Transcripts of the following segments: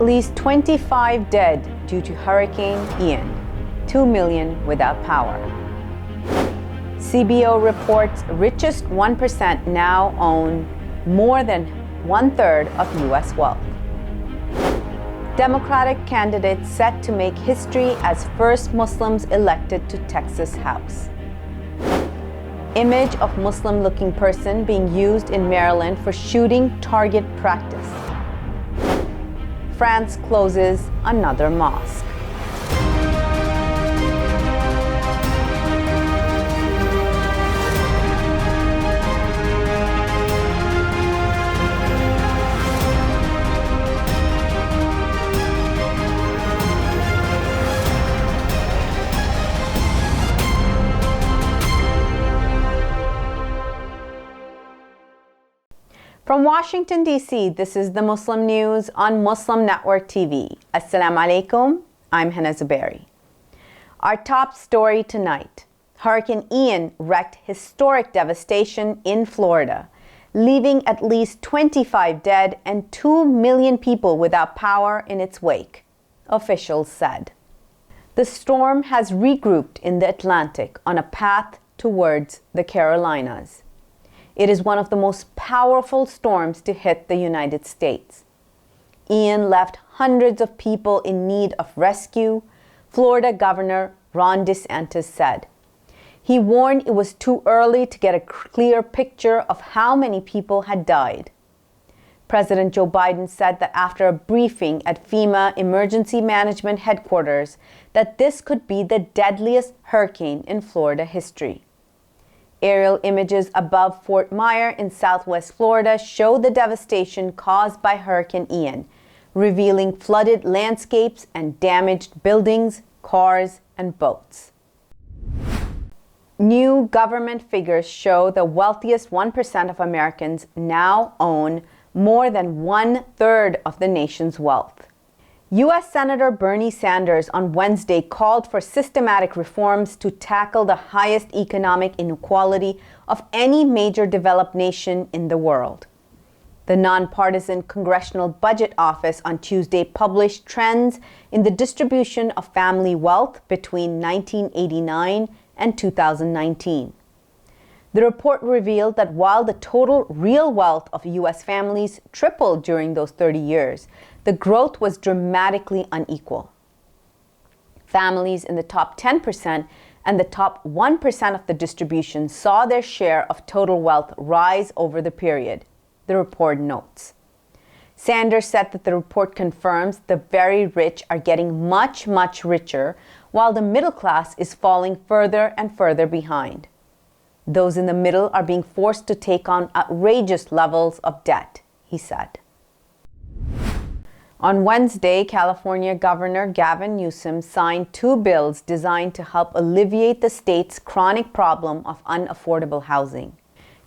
At least 25 dead due to Hurricane Ian. 2 million without power. CBO reports richest 1% now own more than 1/3 of U.S. wealth. Democratic candidates set to make history as first Muslims elected to Texas House. Image of Muslim-looking person being used in Maryland for shooting target practice. France closes another mosque. From Washington, D.C., this is the Muslim News on Muslim Network TV. Assalamu alaikum, I'm Hena Zuberi. Our top story tonight. Hurricane Ian wreaked historic devastation in Florida, leaving at least 25 dead and 2 million people without power in its wake, officials said. The storm has regrouped in the Atlantic on a path towards the Carolinas. It is one of the most powerful storms to hit the United States. Ian left hundreds of people in need of rescue, Florida Governor Ron DeSantis said. He warned it was too early to get a clear picture of how many people had died. President Joe Biden said that after a briefing at FEMA Emergency Management Headquarters that this could be the deadliest hurricane in Florida history. Aerial images above Fort Myers in southwest Florida show the devastation caused by Hurricane Ian, revealing flooded landscapes and damaged buildings, cars, and boats. New government figures show the wealthiest 1% of Americans now own more than 1/3 of the nation's wealth. U.S. Senator Bernie Sanders on Wednesday called for systematic reforms to tackle the highest economic inequality of any major developed nation in the world. The nonpartisan Congressional Budget Office on Tuesday published trends in the distribution of family wealth between 1989 and 2019. The report revealed that while the total real wealth of U.S. families tripled during those 30 years, the growth was dramatically unequal. Families in the top 10% and the top 1% of the distribution saw their share of total wealth rise over the period, the report notes. Sanders said that the report confirms the very rich are getting much, much richer, while the middle class is falling further and further behind. Those in the middle are being forced to take on outrageous levels of debt, he said. On Wednesday, California Governor Gavin Newsom signed 2 bills designed to help alleviate the state's chronic problem of unaffordable housing.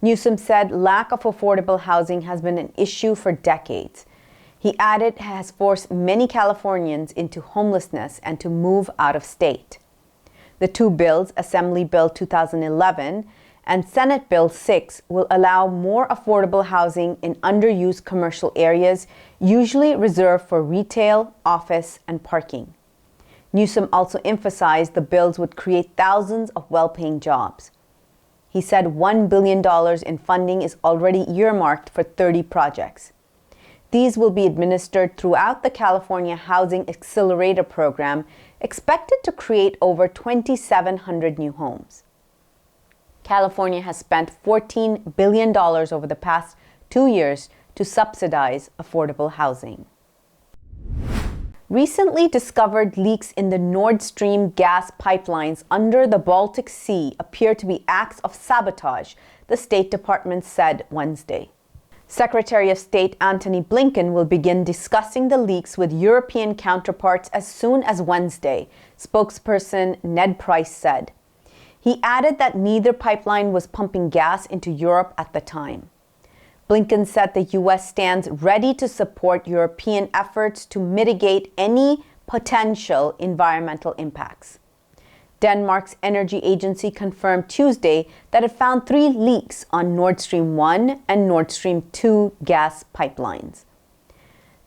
Newsom said lack of affordable housing has been an issue for decades. He added it has forced many Californians into homelessness and to move out of state. The 2 bills, Assembly Bill 2011 and Senate Bill 6, will allow more affordable housing in underused commercial areas, usually reserved for retail, office, and parking. Newsom also emphasized the bills would create thousands of well-paying jobs. He said $1 billion in funding is already earmarked for 30 projects. These will be administered throughout the California Housing Accelerator program, expected to create over 2,700 new homes. California has spent $14 billion over the past 2 years to subsidize affordable housing. Recently discovered leaks in the Nord Stream gas pipelines under the Baltic Sea appear to be acts of sabotage, the State Department said Wednesday. Secretary of State Antony Blinken will begin discussing the leaks with European counterparts as soon as Wednesday, spokesperson Ned Price said. He added that neither pipeline was pumping gas into Europe at the time. Blinken said the U.S. stands ready to support European efforts to mitigate any potential environmental impacts. Denmark's energy agency confirmed Tuesday that it found 3 leaks on Nord Stream 1 and Nord Stream 2 gas pipelines.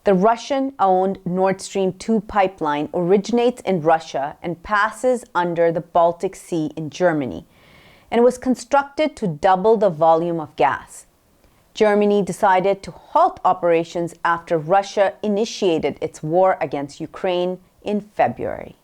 The Russian-owned Nord Stream 2 pipeline originates in Russia and passes under the Baltic Sea in Germany, and was constructed to double the volume of gas. Germany decided to halt operations after Russia initiated its war against Ukraine in February.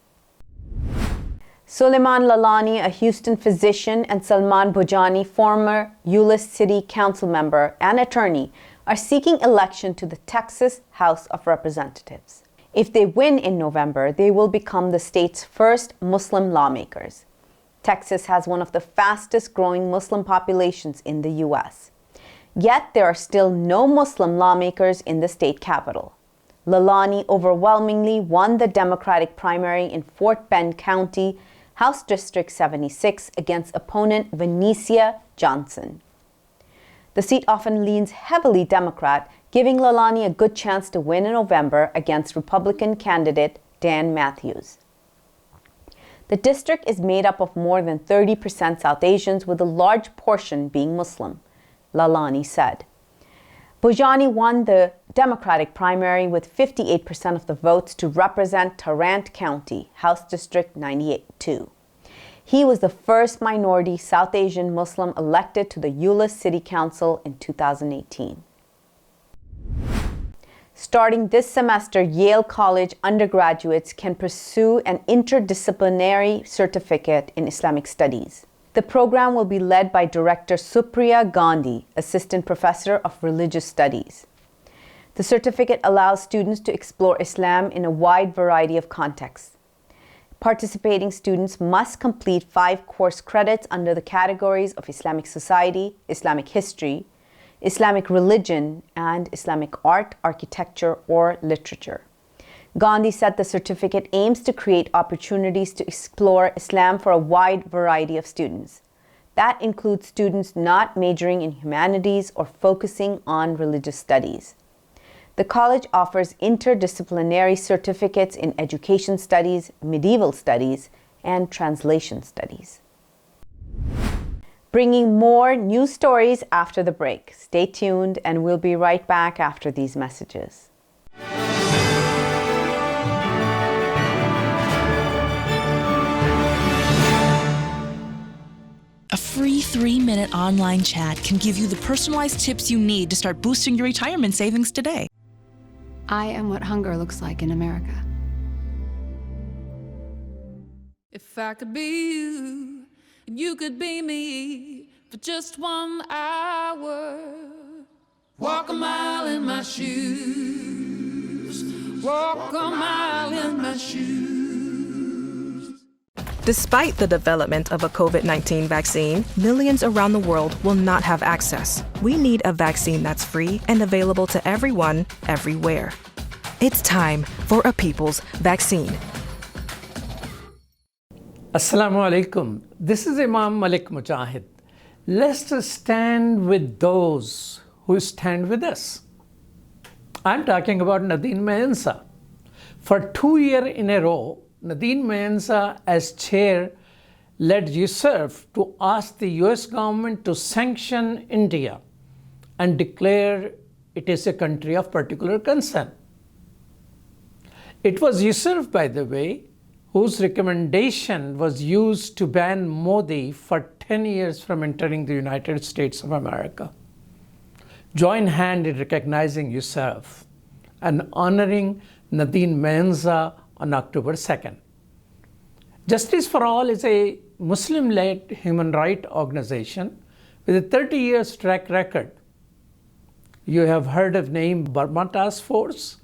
Suleiman Lalani, a Houston physician, and Salman Bhojani, former Euless City Council member and attorney, are seeking election to the Texas House of Representatives. If they win in November, they will become the state's first Muslim lawmakers. Texas has one of the fastest growing Muslim populations in the U.S. Yet there are still no Muslim lawmakers in the state capital. Lalani overwhelmingly won the Democratic primary in Fort Bend County, House District 76, against opponent Venetia Johnson. The seat often leans heavily Democrat, giving Lalani a good chance to win in November against Republican candidate Dan Matthews. The district is made up of more than 30% South Asians, with a large portion being Muslim, Lalani said. Bhojani won the Democratic primary with 58% of the votes to represent Tarrant County, House District 98-2. He was the first minority South Asian Muslim elected to the Euless City Council in 2018. Starting this semester, Yale College undergraduates can pursue an interdisciplinary certificate in Islamic studies. The program will be led by Director Supriya Gandhi, Assistant Professor of Religious Studies. The certificate allows students to explore Islam in a wide variety of contexts. Participating students must complete 5 course credits under the categories of Islamic society, Islamic history, Islamic religion, and Islamic art, architecture, or literature. Gandhi said the certificate aims to create opportunities to explore Islam for a wide variety of students. That includes students not majoring in humanities or focusing on religious studies. The college offers interdisciplinary certificates in education studies, medieval studies, and translation studies. Bringing more news stories after the break. Stay tuned, and we'll be right back after these messages. A free 3-minute online chat can give you the personalized tips you need to start boosting your retirement savings today. I am what hunger looks like in America. If I could be you, and you could be me for just 1 hour. Walk a mile in my shoes. Walk a mile in my shoes. Despite the development of a COVID-19 vaccine, millions around the world will not have access. We need a vaccine that's free and available to everyone, everywhere. It's time for a people's vaccine. Assalamu alaikum. This is Imam Malik Mujahid. Let's stand with those who stand with us. I'm talking about Nadine Maenza. For 2 years in a row, Nadine Maenza, as chair, led USERF to ask the US government to sanction India and declare it is a country of particular concern. It was USERF, by the way, whose recommendation was used to ban Modi for 10 years from entering the United States of America. Join hand in recognizing USERF and honoring Nadine Maenza on October 2nd. Justice for All is a Muslim-led human rights organization with a 30 years track record. You have heard of name Burma Task Force?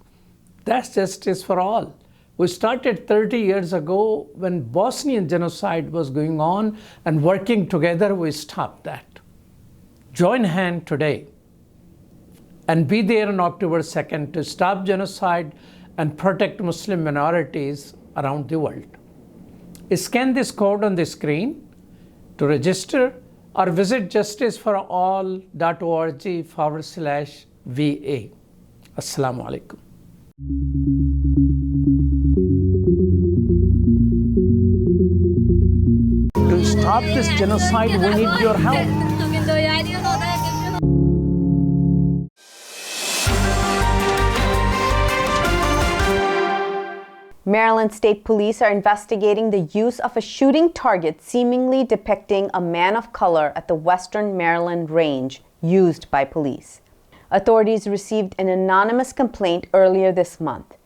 That's Justice for All. We started 30 years ago when Bosnian genocide was going on, and working together we stopped that. Join hand today and be there on October 2nd to stop genocide and protect Muslim minorities around the world. Scan this code on the screen to register or visit justiceforall.org/VA. Assalamu alaikum. To stop this genocide, we need your help. Maryland State Police are investigating the use of a shooting target seemingly depicting a man of color at the Western Maryland range used by police. Authorities received an anonymous complaint earlier this month.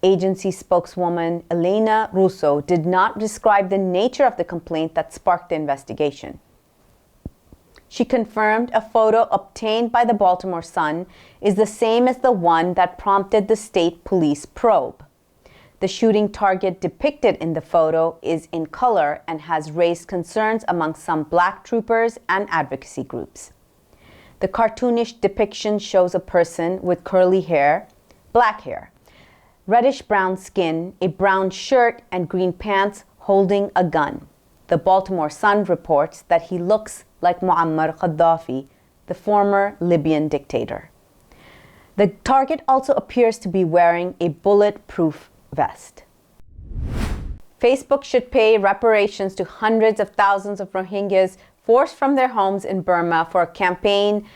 Agency spokeswoman Elena Russo did not describe the nature of the complaint that sparked the investigation. She confirmed a photo obtained by the Baltimore Sun is the same as the one that prompted the state police probe. The shooting target depicted in the photo is in color and has raised concerns among some black troopers and advocacy groups. The cartoonish depiction shows a person with curly hair, black hair, reddish-brown skin, a brown shirt, and green pants holding a gun. The Baltimore Sun reports that he looks like Muammar Gaddafi, the former Libyan dictator. The target also appears to be wearing a bulletproof vest. Facebook should pay reparations to hundreds of thousands of Rohingyas forced from their homes in Burma for a campaign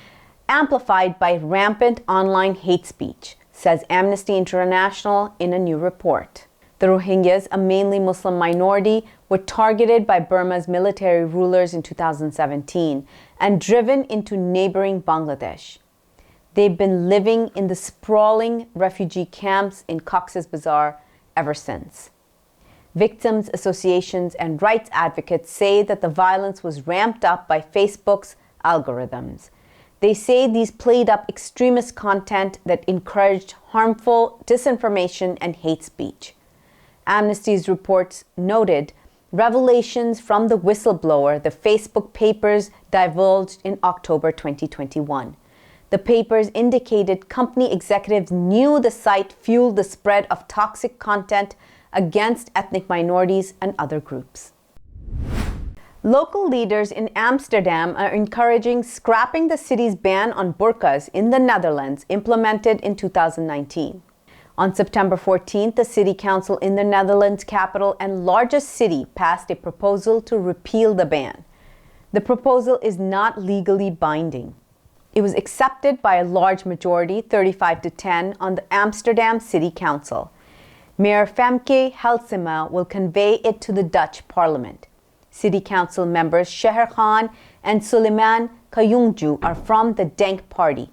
amplified by rampant online hate speech, says Amnesty International in a new report. The Rohingyas, a mainly Muslim minority, were targeted by Burma's military rulers in 2017 and driven into neighboring Bangladesh. They've been living in the sprawling refugee camps in Cox's Bazar ever since. Victims' associations and rights advocates say that the violence was ramped up by Facebook's algorithms. They say these played up extremist content that encouraged harmful disinformation and hate speech. Amnesty's reports noted revelations from the whistleblower the Facebook papers divulged in October 2021. The papers indicated company executives knew the site fueled the spread of toxic content against ethnic minorities and other groups. Local leaders in Amsterdam are encouraging scrapping the city's ban on burqas in the Netherlands, implemented in 2019. On September 14th, the city council in the Netherlands' capital and largest city passed a proposal to repeal the ban. The proposal is not legally binding. It was accepted by a large majority, 35-10, on the Amsterdam City Council. Mayor Femke Halsema will convey it to the Dutch Parliament. City Council members Sheher Khan and Suleiman Kayungju are from the Denk Party,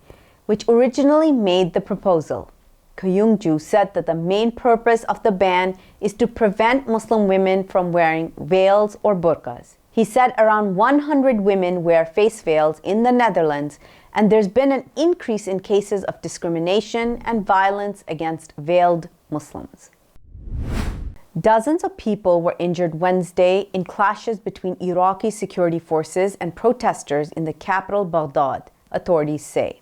which originally made the proposal. Kayungju said that the main purpose of the ban is to prevent Muslim women from wearing veils or burqas. He said around 100 women wear face veils in the Netherlands, and there's been an increase in cases of discrimination and violence against veiled Muslims. Dozens of people were injured Wednesday in clashes between Iraqi security forces and protesters in the capital Baghdad, authorities say.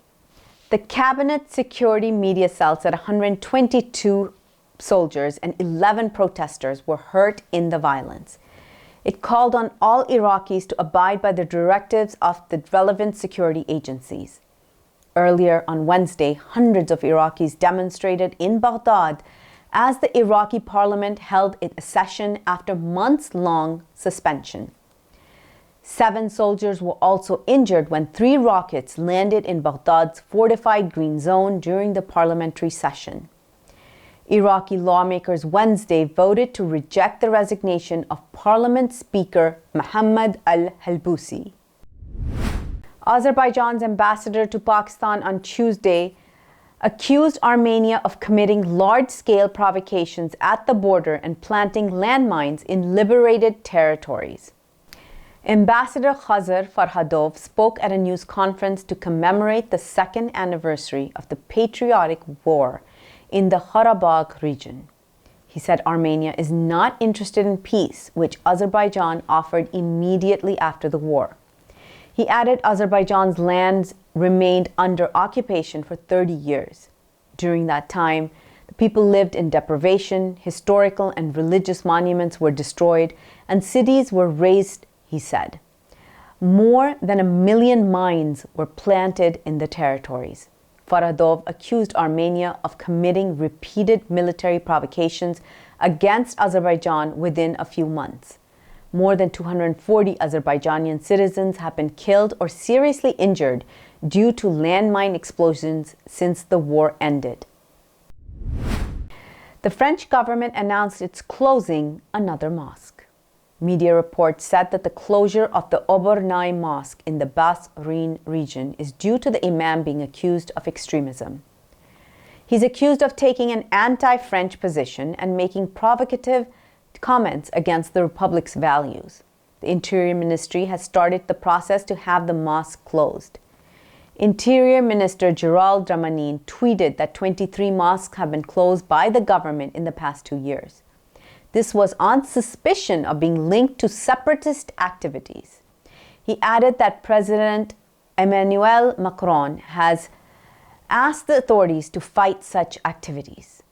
The cabinet security media cell said 122 soldiers and 11 protesters were hurt in the violence. It called on all Iraqis to abide by the directives of the relevant security agencies. Earlier on Wednesday, hundreds of Iraqis demonstrated in Baghdad as the Iraqi parliament held a session after months-long suspension. 7 soldiers were also injured when 3 rockets landed in Baghdad's fortified green zone during the parliamentary session. Iraqi lawmakers Wednesday voted to reject the resignation of Parliament Speaker Mohammad al-Halbousi. Azerbaijan's ambassador to Pakistan on Tuesday accused Armenia of committing large-scale provocations at the border and planting landmines in liberated territories. Ambassador Khazar Farhadov spoke at a news conference to commemorate the 2nd anniversary of the patriotic war in the Karabakh region. He said Armenia is not interested in peace, which Azerbaijan offered immediately after the war. He added Azerbaijan's lands remained under occupation for 30 years. During that time, the people lived in deprivation, historical and religious monuments were destroyed, and cities were razed, he said. More than 1 million mines were planted in the territories. Faradov accused Armenia of committing repeated military provocations against Azerbaijan within a few months. More than 240 Azerbaijani citizens have been killed or seriously injured due to landmine explosions since the war ended. the French government announced it's closing another mosque. Media reports said that the closure of the Obernai Mosque in the Bas-Rhin region is due to the imam being accused of extremism. He's accused of taking an anti-French position and making provocative comments against the Republic's values. The Interior Ministry has started the process to have the mosque closed. Interior Minister Gérald Darmanin tweeted that 23 mosques have been closed by the government in the past 2 years. This was on suspicion of being linked to separatist activities. He added that President Emmanuel Macron has asked the authorities to fight such activities.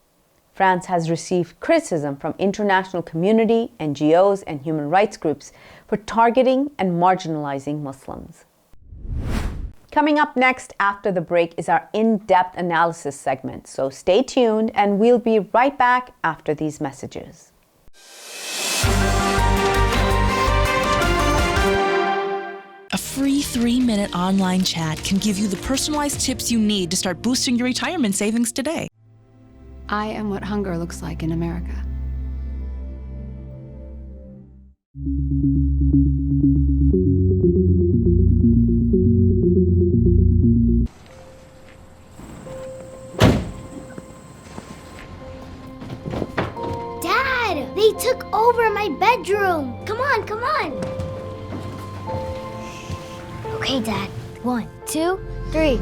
France has received criticism from international community, NGOs, and human rights groups for targeting and marginalizing Muslims. Coming up next after the break is our in-depth analysis segment, so stay tuned and we'll be right back after these messages. A free 3-minute online chat can give you the personalized tips you need to start boosting your retirement savings today. I am what hunger looks like in America. Dad, they took over my bedroom. Come on, come on. Okay, Dad. 1, 2, 3.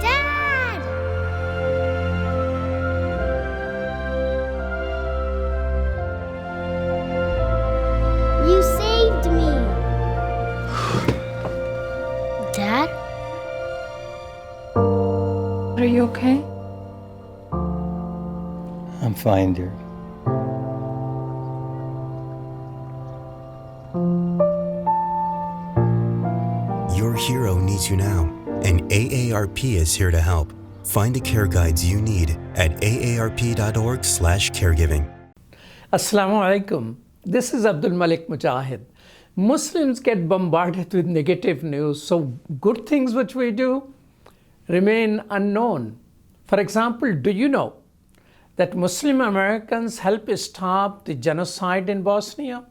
Dad! You saved me. Dad? Are you okay? I'm fine, dear. Your hero needs you now, and AARP is here to help. Find the care guides you need at aarp.org/caregiving. Assalamu alaikum. This is Abdul Malik Mujahid. Muslims get bombarded with negative news, so good things which we do remain unknown. For example, do you know that Muslim Americans helped stop the genocide in Bosnia?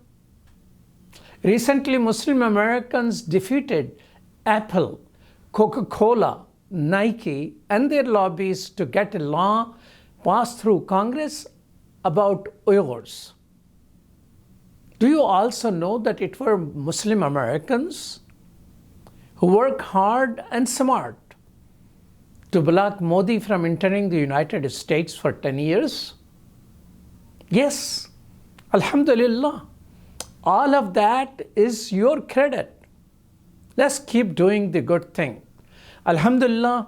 Recently, Muslim Americans defeated Apple, Coca-Cola, Nike, and their lobbies to get a law passed through Congress about Uyghurs. Do you also know that it were Muslim Americans who work hard and smart to block Modi from entering the United States for 10 years? Yes, Alhamdulillah. All of that is your credit. Let's keep doing the good thing. Alhamdulillah,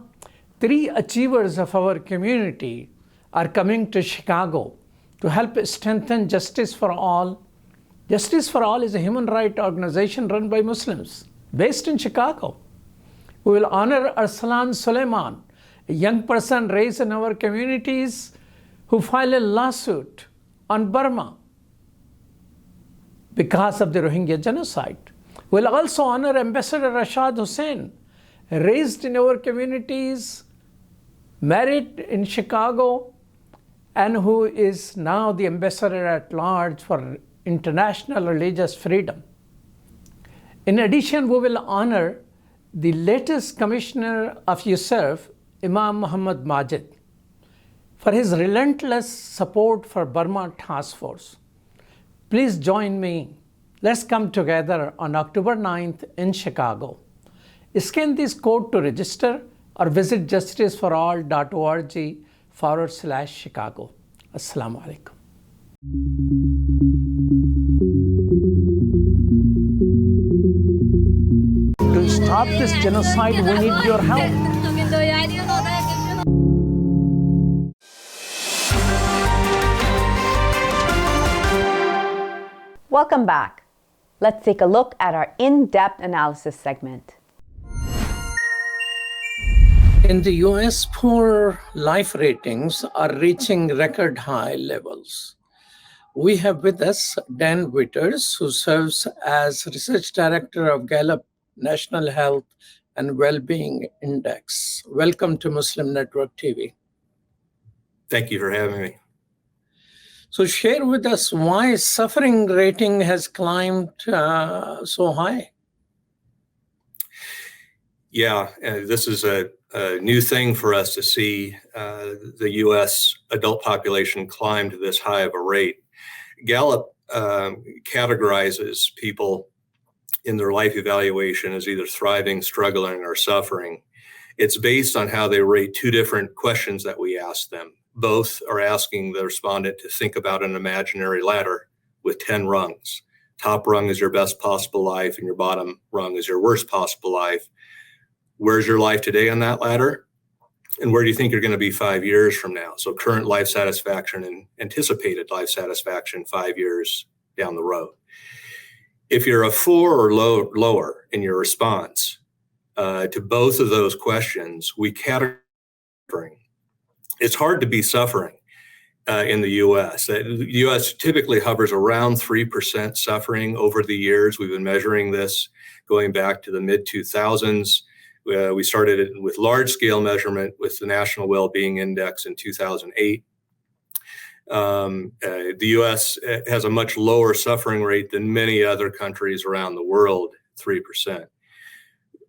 3 achievers of our community are coming to Chicago to help strengthen Justice for All. Justice for All is a human rights organization run by Muslims based in Chicago. We will honor Arsalan Suleiman, a young person raised in our communities who filed a lawsuit on Burma because of the Rohingya genocide. We'll also honor Ambassador Rashad Hussain, raised in our communities, married in Chicago, and who is now the ambassador at large for international religious freedom. In addition, we will honor the latest commissioner of USERF, Imam Muhammad Majid, for his relentless support for Burma Task Force. Please join me. Let's come together on October 9th in Chicago. Scan this code to register or visit justiceforall.org/Chicago. Assalamu alaikum. To stop this genocide, we need your help. Welcome back. Let's take a look at our in-depth analysis segment. In the US, poor life ratings are reaching record high levels. We have with us Dan Witters, who serves as Research Director of Gallup National Health and Well-Being Index. Welcome to Muslim Network TV. Thank you for having me. So share with us why suffering rating has climbed so high. Yeah, this is a new thing for us to see the U.S. adult population climb to this high of a rate. Gallup categorizes people in their life evaluation as either thriving, struggling, or suffering. It's based on how they rate two different questions that we ask them. Both are asking the respondent to think about an imaginary ladder with 10 rungs. Top rung is your best possible life, and your bottom rung is your worst possible life. Where's your life today on that ladder? And where do you think you're going to be 5 years from now? So current life satisfaction and anticipated life satisfaction 5 years down the road. If you're a 4 or lower in your response to both of those questions, we categorize. It's hard to be suffering in the U.S. The U.S. typically hovers around 3% suffering over the years. We've been measuring this going back to the mid-2000s. We started it with large-scale measurement with the National Well-Being Index in 2008. The U.S. has a much lower suffering rate than many other countries around the world, 3%.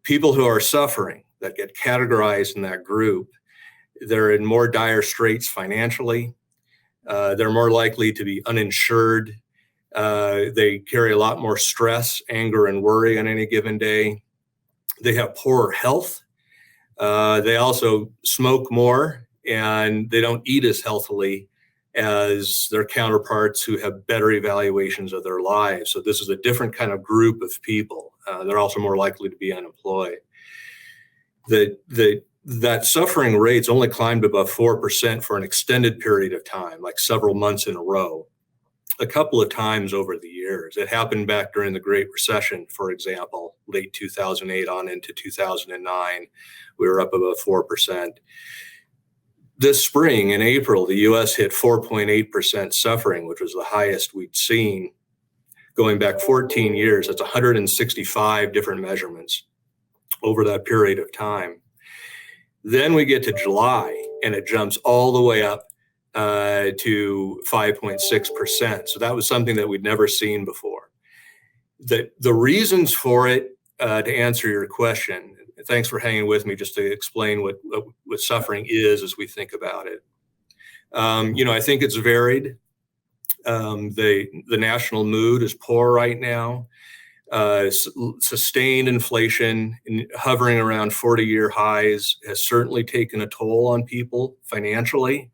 People who are suffering that get categorized in that group, they're in more dire straits financially. They're more likely to be uninsured. They carry a lot more stress, anger, and worry on any given day. They have poorer health. They also smoke more, and they don't eat as healthily as their counterparts who have better evaluations of their lives. So this is a different kind of group of people. They're also more likely to be unemployed. That suffering rates only climbed above 4% for an extended period of time, like several months in a row, a couple of times over the years. It happened back during the Great Recession, for example, late 2008 on into 2009. We were up above 4%. This spring in April, the U.S. hit 4.8% suffering, which was the highest we'd seen going back 14 years. That's 165 different measurements over that period of time. Then we get to July, and it jumps all the way up to 5.6%. So that was something that we'd never seen before. The reasons for it, to answer your question, thanks for hanging with me just to explain what suffering is as we think about it. I think it's varied. The national mood is poor right now. Sustained inflation hovering around 40-year highs has certainly taken a toll on people financially.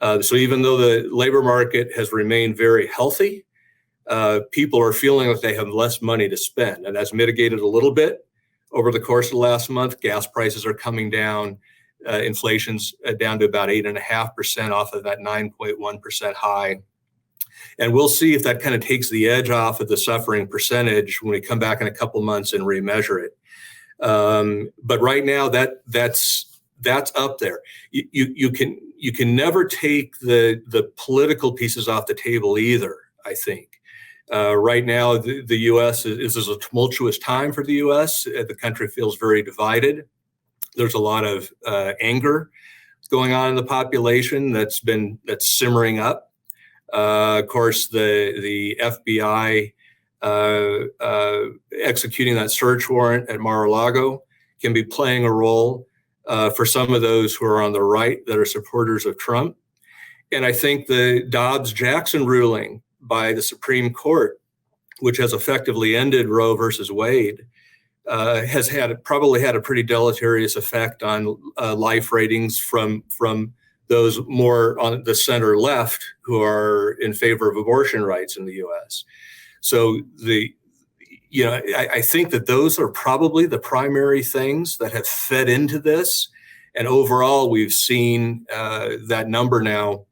So even though the labor market has remained very healthy, people are feeling like they have less money to spend, and that's mitigated a little bit over the course of the last month. Gas prices are coming down. Inflation's down to about 8.5% off of that 9.1% high. And we'll see if that kind of takes the edge off of the suffering percentage when we come back in a couple months and remeasure it. But right now, that's up there. You can never take the political pieces off the table either, I think. Right now, the U.S. is a tumultuous time for the U.S. The country feels very divided. There's a lot of anger going on in the population that's simmering up. Of course, the FBI executing that search warrant at Mar-a-Lago can be playing a role for some of those who are on the right that are supporters of Trump. And I think the Dobbs-Jackson ruling by the Supreme Court, which has effectively ended Roe versus Wade, has probably had a pretty deleterious effect on life ratings from those more on the center left who are in favor of abortion rights in the U.S. So I think that those are probably the primary things that have fed into this. And overall, we've seen that number now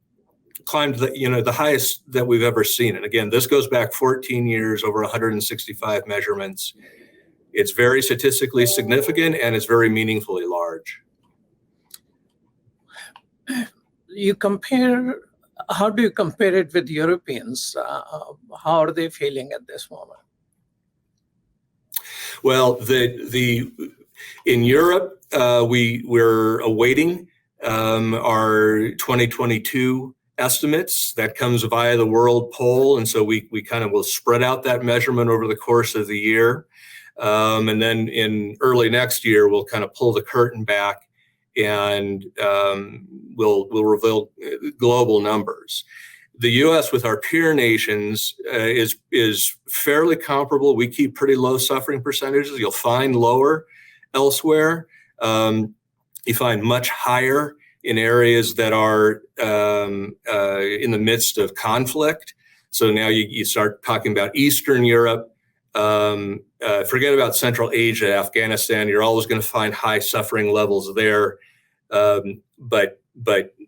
climb to the highest that we've ever seen. And again, this goes back 14 years, over 165 measurements. It's very statistically significant, and it's very meaningfully large. How do you compare it with Europeans? How are they feeling at this moment? Well, in Europe, we're awaiting our 2022 estimates. That comes via the World Poll, and so we kind of will spread out that measurement over the course of the year, and then in early next year we'll kind of pull the curtain back and we'll reveal global numbers. The U.S. with our peer nations is fairly comparable. We keep pretty low suffering percentages. You'll find lower elsewhere. You find much higher in areas that are in the midst of conflict. So now you start talking about Eastern Europe. Forget about Central Asia, Afghanistan. You're always going to find high suffering levels there. But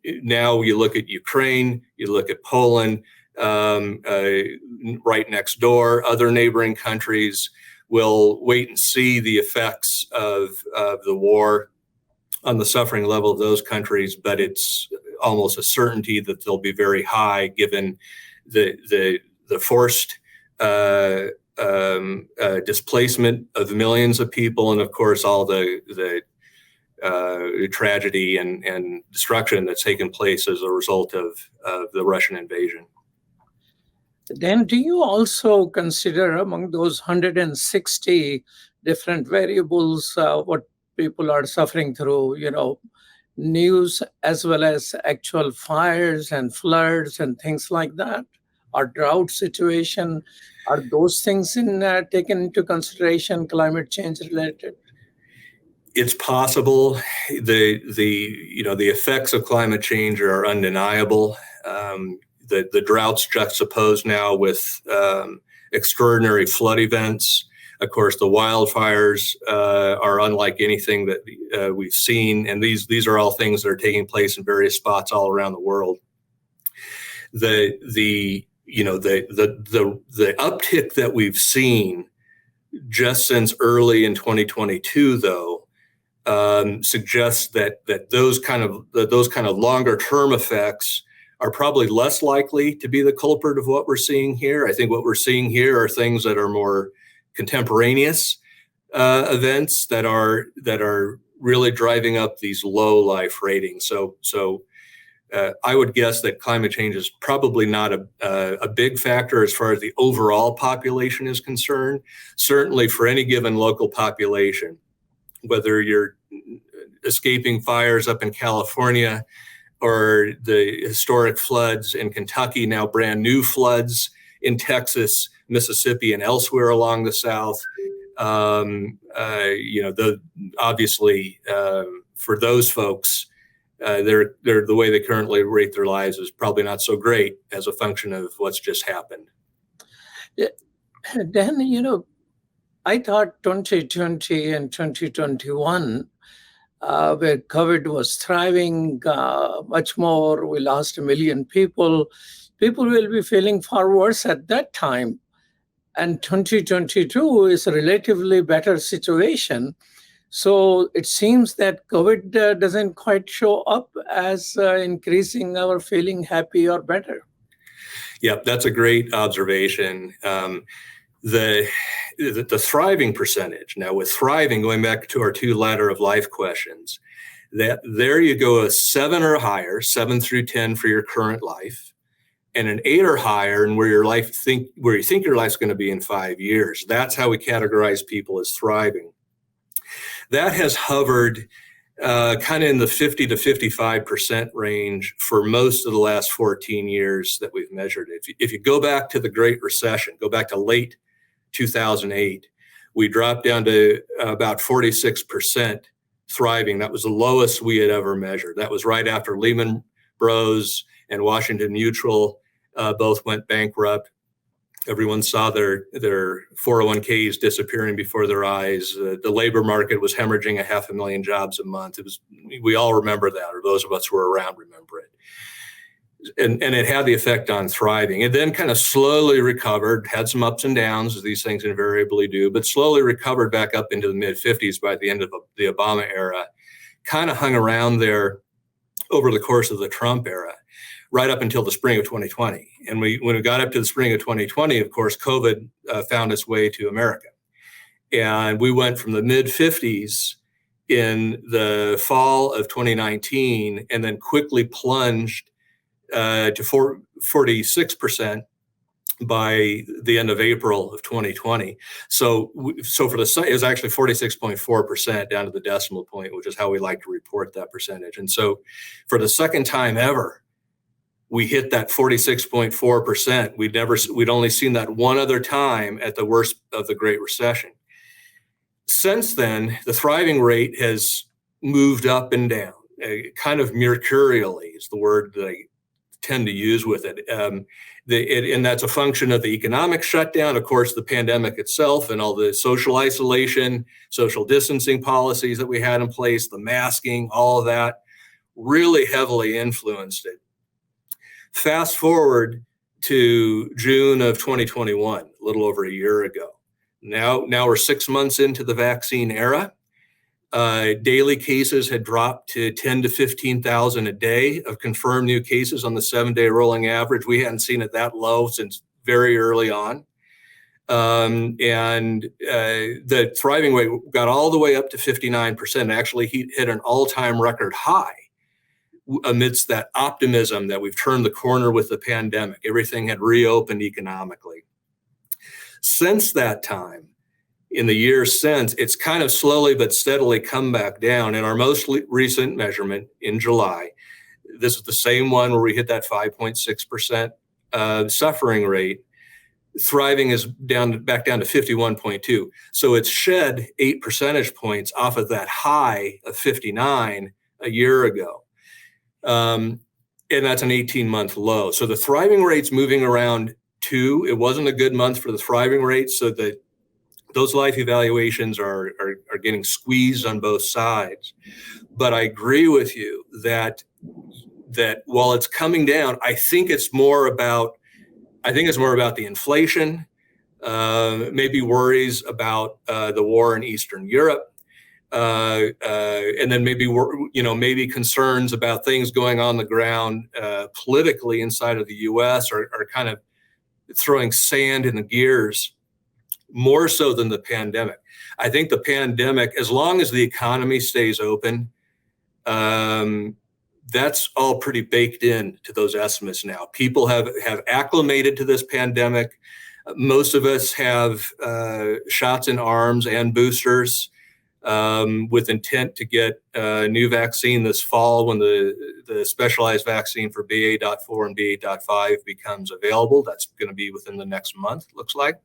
now you look at Ukraine, you look at Poland, right next door, other neighboring countries. We'll wait and see the effects of the war on the suffering level of those countries, but it's almost a certainty that they'll be very high given the forced displacement of millions of people, and of course all the tragedy and destruction that's taken place as a result of the Russian invasion. Then do you also consider among those 160 different variables what people are suffering through, news as well as actual fires and floods and things like that? Our drought situation, are those things taken into consideration, climate change related? It's possible. The effects of climate change are undeniable. The droughts juxtaposed now with extraordinary flood events. Of course, the wildfires are unlike anything that we've seen, and these are all things that are taking place in various spots all around the world. The uptick that we've seen just since early in 2022, though, suggests that those kind of longer term effects are probably less likely to be the culprit of what we're seeing here. I think what we're seeing here are things that are more contemporaneous events that are really driving up these low life ratings. So I would guess that climate change is probably not a big factor as far as the overall population is concerned. Certainly for any given local population, whether you're escaping fires up in California or the historic floods in Kentucky, now brand new floods in Texas, Mississippi, and elsewhere along the South. Obviously, for those folks, they're the way they currently rate their lives is probably not so great as a function of what's just happened. Dan, I thought 2020 and 2021, where COVID was thriving much more, we lost 1 million people. People will be feeling far worse at that time. And 2022 is a relatively better situation. So it seems that COVID doesn't quite show up as increasing our feeling happy or better. Yeah, that's a great observation. The thriving percentage. Now with thriving, going back to our 2 ladder of life questions, that there you go, a 7 or higher, 7 through 10 for your current life, and an 8 or higher, and where you think your life's going to be in 5 years. That's how we categorize people as thriving. That has hovered kind of in the 50 to 55% range for most of the last 14 years that we've measured. If you go back to the Great Recession, go back to late 2008, we dropped down to about 46% thriving. That was the lowest we had ever measured. That was right after Lehman Bros and Washington Mutual both went bankrupt. Everyone saw their 401ks disappearing before their eyes. The labor market was hemorrhaging 500,000 jobs a month. We all remember that, or those of us who were around remember it. And it had the effect on thriving. It then kind of slowly recovered, had some ups and downs, as these things invariably do, but slowly recovered back up into the mid-50s by the end of the Obama era. Kind of hung around there over the course of the Trump era, right up until the spring of 2020. And when we got up to the spring of 2020, of course, COVID found its way to America. And we went from the mid 50s in the fall of 2019 and then quickly plunged to 46% by the end of April of 2020. So for the it was actually 46.4% down to the decimal point, which is how we like to report that percentage. And so for the second time ever, we hit that 46.4%. We'd only seen that one other time at the worst of the Great Recession. Since then, the thriving rate has moved up and down, kind of mercurially is the word that I tend to use with it. And that's a function of the economic shutdown, of course, the pandemic itself and all the social isolation, social distancing policies that we had in place, the masking, all of that really heavily influenced it. Fast forward to June of 2021, a little over a year ago. Now we're 6 months into the vaccine era. Daily cases had dropped to 10 to 15,000 a day of confirmed new cases on the 7-day rolling average. We hadn't seen it that low since very early on. The thriving rate got all the way up to 59%, actually hit an all-time record high amidst that optimism that we've turned the corner with the pandemic. Everything had reopened economically. Since that time, in the years since, it's kind of slowly but steadily come back down. In our most recent measurement in July, this is the same one where we hit that 5.6% suffering rate. Thriving is back down to 51.2. So it's shed 8 percentage points off of that high of 59 a year ago. And that's an 18-month low. So the thriving rate's moving around too. It wasn't a good month for the thriving rate, so that those life evaluations are getting squeezed on both sides. But I agree with you that while it's coming down, I think it's more about the inflation, maybe worries about the war in Eastern Europe, and then maybe concerns about things going on the ground politically inside of the U.S. are kind of throwing sand in the gears more so than the pandemic. I think the pandemic, as long as the economy stays open, that's all pretty baked in to those estimates now. People have acclimated to this pandemic. Most of us have shots in arms and boosters with intent to get a new vaccine this fall when the specialized vaccine for BA.4 and BA.5 becomes available. That's going to be within the next month, looks like.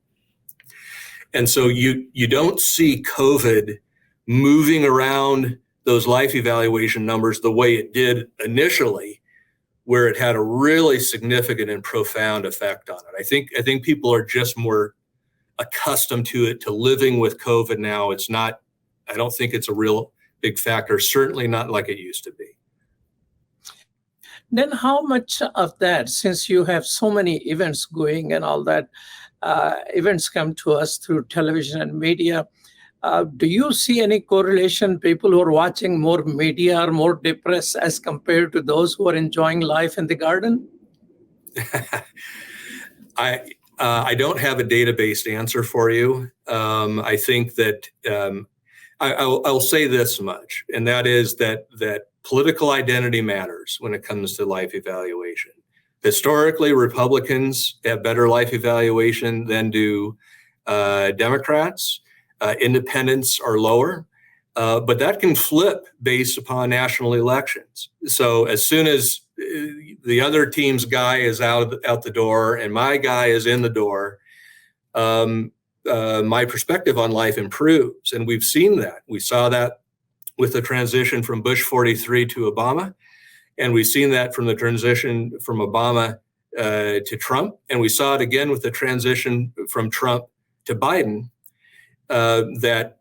And so you don't see COVID moving around those life evaluation numbers the way it did initially, where it had a really significant and profound effect on it. I think people are just more accustomed to it, to living with COVID now. It's not, I don't think it's a real big factor, certainly not like it used to be. Then how much of that, since you have so many events going and all that, events come to us through television and media, do you see any correlation? People who are watching more media are more depressed as compared to those who are enjoying life in the garden? I don't have a data-based answer for you. I think that I'll say this much, and that is that political identity matters when it comes to life evaluation. Historically, Republicans have better life evaluation than do Democrats. Independents are lower, but that can flip based upon national elections. So as soon as the other team's guy is out the door and my guy is in the door, my perspective on life improves. And we've seen that. We saw that with the transition from Bush 43 to Obama. And we've seen that from the transition from Obama to Trump. And we saw it again with the transition from Trump to Biden. That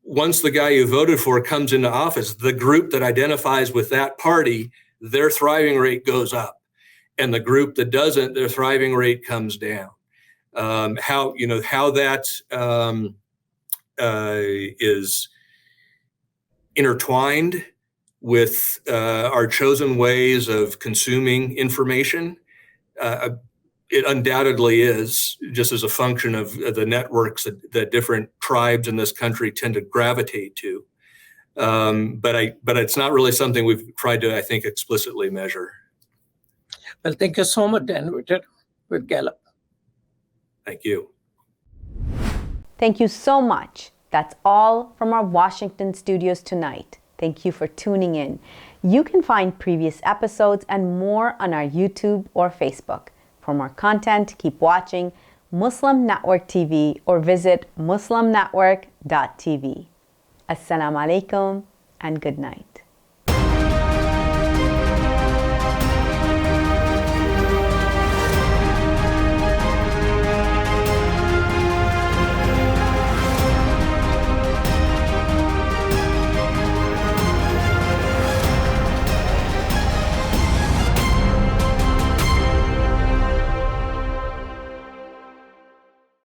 once the guy you voted for comes into office, the group that identifies with that party, their thriving rate goes up, and the group that doesn't, their thriving rate comes down. How that is intertwined with our chosen ways of consuming information. it undoubtedly is, just as a function of the networks that different tribes in this country tend to gravitate to. But it's not really something we've tried to, I think, explicitly measure. Well, thank you so much, Dan Witter, with Gallup. Thank you. Thank you so much. That's all from our Washington studios tonight. Thank you for tuning in. You can find previous episodes and more on our YouTube or Facebook. For more content, keep watching Muslim Network TV or visit muslimnetwork.tv. Assalamu alaikum and good night.